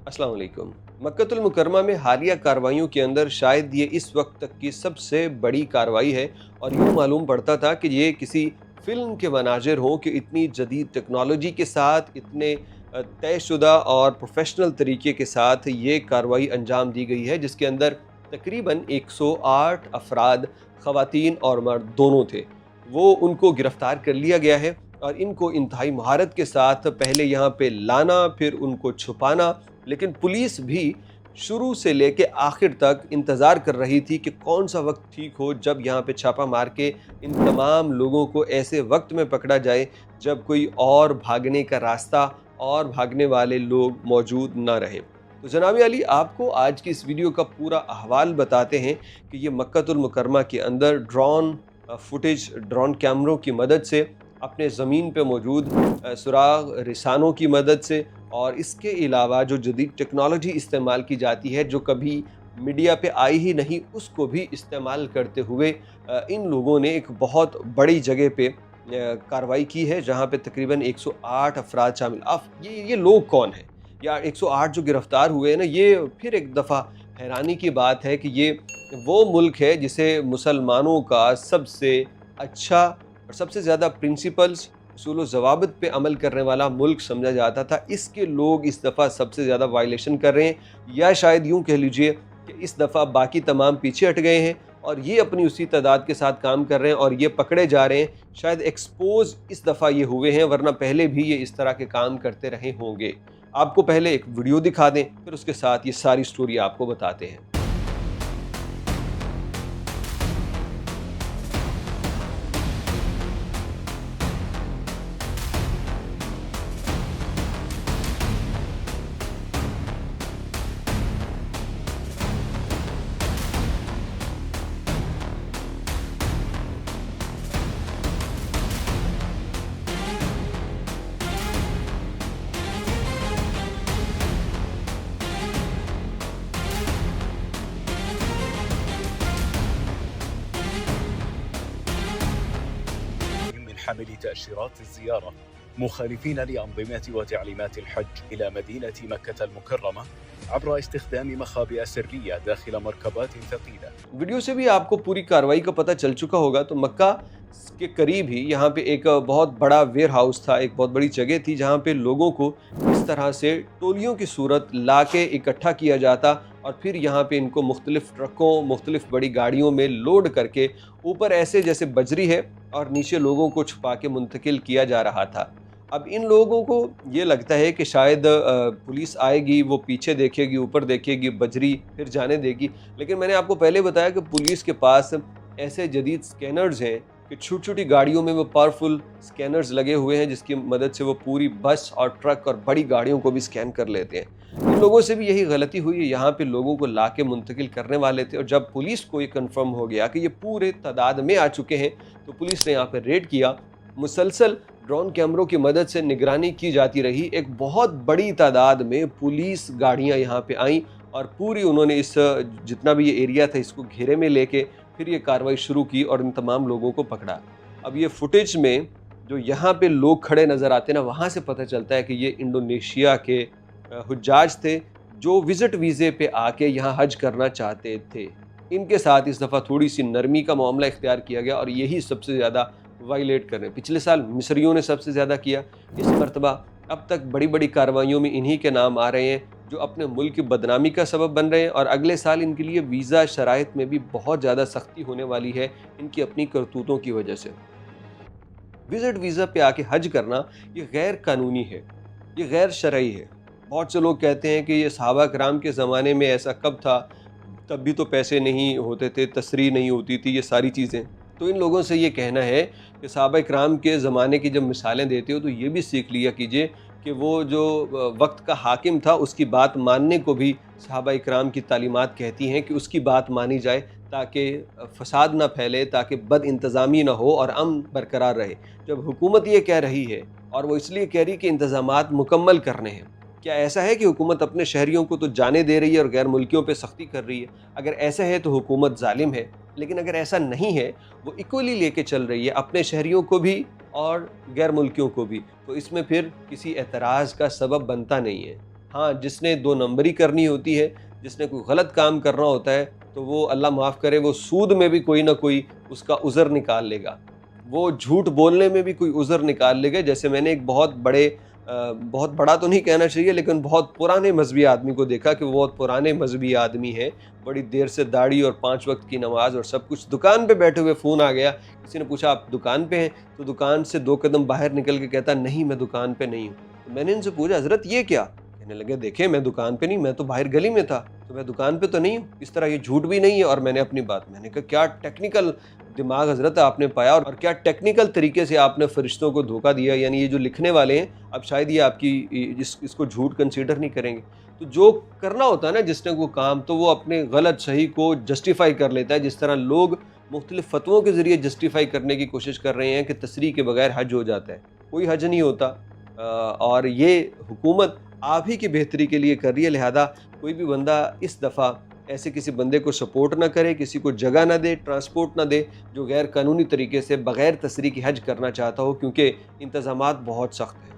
अस्सलाम वालेकुम। मक्कतुल मुकरमा में हालिया कार्रवाइयों के अंदर शायद ये इस वक्त तक की सबसे बड़ी कार्रवाई है और यूँ मालूम पड़ता था कि ये किसी फ़िल्म के मनाज़िर हों कि इतनी जदीद टेक्नोलॉजी के साथ इतने तयशुदा और प्रोफ़ेशनल तरीके के साथ ये कार्रवाई अंजाम दी गई है, जिसके अंदर तकरीबन 108 अफ़राद ख़वातीन और मर्द दोनों थे। वो उनको गिरफ़्तार कर लिया गया है और इनको इंतहाई महारत के साथ पहले यहाँ पे लाना, फिर उनको छुपाना, लेकिन पुलिस भी शुरू से लेके आखिर तक इंतज़ार कर रही थी कि कौन सा वक्त ठीक हो जब यहाँ पे छापा मार के इन तमाम लोगों को ऐसे वक्त में पकड़ा जाए जब कोई और भागने का रास्ता और भागने वाले लोग मौजूद ना रहे। तो जनाब अली, आपको आज की इस वीडियो का पूरा अहवाल बताते हैं कि ये मक्कतुल मुकरमा के अंदर ड्रोन फुटेज, ड्रोन कैमरों की मदद से, अपने ज़मीन पे मौजूद सुराग रिसानों की मदद से और इसके अलावा जो जदीद टेक्नोलॉजी इस्तेमाल की जाती है जो कभी मीडिया पे आई ही नहीं, उसको भी इस्तेमाल करते हुए इन लोगों ने एक बहुत बड़ी जगह पे कार्रवाई की है, जहाँ पे तकरीबन 108 अफराद शामिल। अब ये लोग कौन हैं या 108 जो गिरफ्तार हुए हैं ना, ये फिर एक दफ़ा हैरानी की बात है कि ये वो मुल्क है जिसे मुसलमानों का सबसे अच्छा और सबसे ज़्यादा प्रिंसिपल्स, उसूल व ज़वाबित पे अमल करने वाला मुल्क समझा जाता था। इसके लोग इस दफ़ा सबसे ज़्यादा वायलेशन कर रहे हैं, या शायद यूँ कह लीजिए कि इस दफ़ा बाकी तमाम पीछे हट गए हैं और ये अपनी उसी तादाद के साथ काम कर रहे हैं और ये पकड़े जा रहे हैं। शायद एक्सपोज इस दफ़ा ये हुए हैं, वरना पहले भी ये इस तरह के काम करते रहे होंगे। आपको पहले एक वीडियो दिखा दें, फिर उसके साथ ये सारी स्टोरी आपको बताते हैं। من حمل تأشيرات الزيارة مخالفين لأنظمة وتعليمات الحج إلى مدينة مكة المكرمة عبر استخدام مخابئ سرية داخل مركبات ثقيلة. वीडियो से भी आपको पूरी कार्रवाई का पता चल चुका होगा। तो मक्का के करीब ही यहाँ पे एक बहुत बड़ा वेयर हाउस था, एक बहुत बड़ी जगह थी जहाँ पे लोगों को इस तरह से टोलियों की सूरत ला के इकट्ठा किया जाता और फिर यहाँ पे इनको मुख्तलिफ ट्रकों, मुख्तलिफ बड़ी गाड़ियों में लोड करके ऊपर ऐसे जैसे बजरी है और नीचे लोगों को छुपा के मुंतकिल किया जा रहा था। अब इन लोगों को ये लगता है कि शायद पुलिस आएगी, वो पीछे देखेगी, ऊपर देखेगी, बजरी फिर जाने देगी, लेकिन मैंने आपको पहले बताया कि पुलिस के पास ऐसे जदीद स्कैनर्स हैं कि छोटी छोटी गाड़ियों में वो पावरफुल स्कैनर्स लगे हुए हैं जिसकी मदद से वो पूरी बस और ट्रक और बड़ी गाड़ियों को भी स्कैन कर लेते हैं। इन लोगों से भी यही गलती हुई है, यहाँ पे लोगों को ला के मुंतकिल करने वाले थे और जब पुलिस को ये कन्फर्म हो गया कि ये पूरे तादाद में आ चुके हैं तो पुलिस ने यहाँ पर रेड किया। मुसलसल ड्रोन कैमरों की मदद से निगरानी की जाती रही। एक बहुत बड़ी तादाद में पुलिस गाड़ियाँ यहाँ पे आईं और पूरी उन्होंने इस जितना भी ये एरिया था इसको घेरे में लेके फिर ये कार्रवाई शुरू की और इन तमाम लोगों को पकड़ा। अब ये फुटेज में जो यहाँ पे लोग खड़े नज़र आते हैं ना, वहाँ से पता चलता है कि ये इंडोनेशिया के हुज्जाज थे जो विज़िट वीज़े पे आके यहाँ हज करना चाहते थे। इनके साथ इस दफ़ा थोड़ी सी नरमी का मामला इख्तियार किया गया और यही सबसे ज़्यादा वायलेट कर रहे हैं। पिछले साल मिस्रियों ने सबसे ज़्यादा किया, इस मरतबा अब तक बड़ी बड़ी कार्रवाइयों में इन्हीं के नाम आ रहे हैं जो अपने मुल्क की बदनामी का सबब बन रहे हैं और अगले साल इनके लिए वीज़ा शराइत में भी बहुत ज़्यादा सख्ती होने वाली है इनकी अपनी करतूतों की वजह से। विज़िट वीज़ा पे आके हज करना ये गैर कानूनी है, ये गैर शरई है। बहुत से लोग कहते हैं कि ये सहाबा कराम के ज़माने में ऐसा कब था, तब भी तो पैसे नहीं होते थे, तसरीह नहीं होती थी, ये सारी चीज़ें। तो इन लोगों से ये कहना है कि सहाबा कराम के ज़माने की जब मिसालें देते हो तो ये भी सीख लिया कीजिए कि वो जो वक्त का हाकिम था उसकी बात मानने को भी सहाबा कराम की तालीमात कहती हैं कि उसकी बात मानी जाए ताकि फसाद ना फैले, ताकि बद इंतज़ामी ना हो और अमन बरकरार रहे। जब हुकूमत ये कह रही है और वो इसलिए कह रही कि इंतज़ामात मुकम्मल करने हैं, क्या ऐसा है कि हुकूमत अपने शहरियों को तो जाने दे रही है और गैर मुल्कियों पे सख्ती कर रही है? अगर ऐसा है तो हुकूमत जालिम है, लेकिन अगर ऐसा नहीं है, वो इक्वली लेके चल रही है अपने शहरियों को भी और गैर मुल्कियों को भी, तो इसमें फिर किसी एतराज़ का सबब बनता नहीं है। ہاں جس نے 2 نمبری کرنی ہوتی ہے، جس نے کوئی غلط کام کرنا ہوتا ہے تو وہ اللہ معاف کرے وہ سود میں بھی کوئی نہ کوئی اس کا عذر نکال لے گا، وہ جھوٹ بولنے میں بھی کوئی عذر نکال لے گا۔ جیسے میں نے ایک بہت بڑا تو نہیں کہنا چاہیے لیکن بہت پرانے مذہبی آدمی کو دیکھا کہ وہ بہت پرانے مذہبی آدمی ہیں، بڑی دیر سے داڑھی اور 5 وقت کی نماز اور سب کچھ، دکان پہ بیٹھے ہوئے فون آ گیا، کسی نے پوچھا آپ دکان پہ ہیں؟ تو دکان سے 2 قدم باہر نکل کے کہتا نہیں میں دکان پہ نہیں ہوں۔ تو میں نے ان سے پوچھا حضرت یہ کیا؟ کہنے لگے دیکھیں میں دکان پہ نہیں، میں تو باہر گلی میں تھا، تو میں دکان پہ تو نہیں ہوں، اس طرح یہ جھوٹ بھی نہیں ہے اور میں نے اپنی بات، میں نے کہا کیا ٹیکنیکل دماغ حضرت آپ نے پایا اور کیا ٹیکنیکل طریقے سے آپ نے فرشتوں کو دھوکہ دیا، یعنی یہ جو لکھنے والے ہیں اب شاید یہ آپ کی اس کو جھوٹ کنسیڈر نہیں کریں گے۔ تو جو کرنا ہوتا ہے نا جس نے وہ کام، تو وہ اپنے غلط صحیح کو جسٹیفائی کر لیتا ہے، جس طرح لوگ مختلف فتووں کے ذریعے جسٹیفائی کرنے کی کوشش کر رہے ہیں کہ تصریح کے بغیر حج ہو جاتا ہے، کوئی حج نہیں ہوتا۔ اور یہ حکومت آپ ہی کی بہتری کے لیے کر رہی ہے، لہذا کوئی بھی بندہ اس دفعہ ایسے کسی بندے کو سپورٹ نہ کرے، کسی کو جگہ نہ دے، ٹرانسپورٹ نہ دے جو غیر قانونی طریقے سے بغیر تصریح کی حج کرنا چاہتا ہو، کیونکہ انتظامات بہت سخت ہیں۔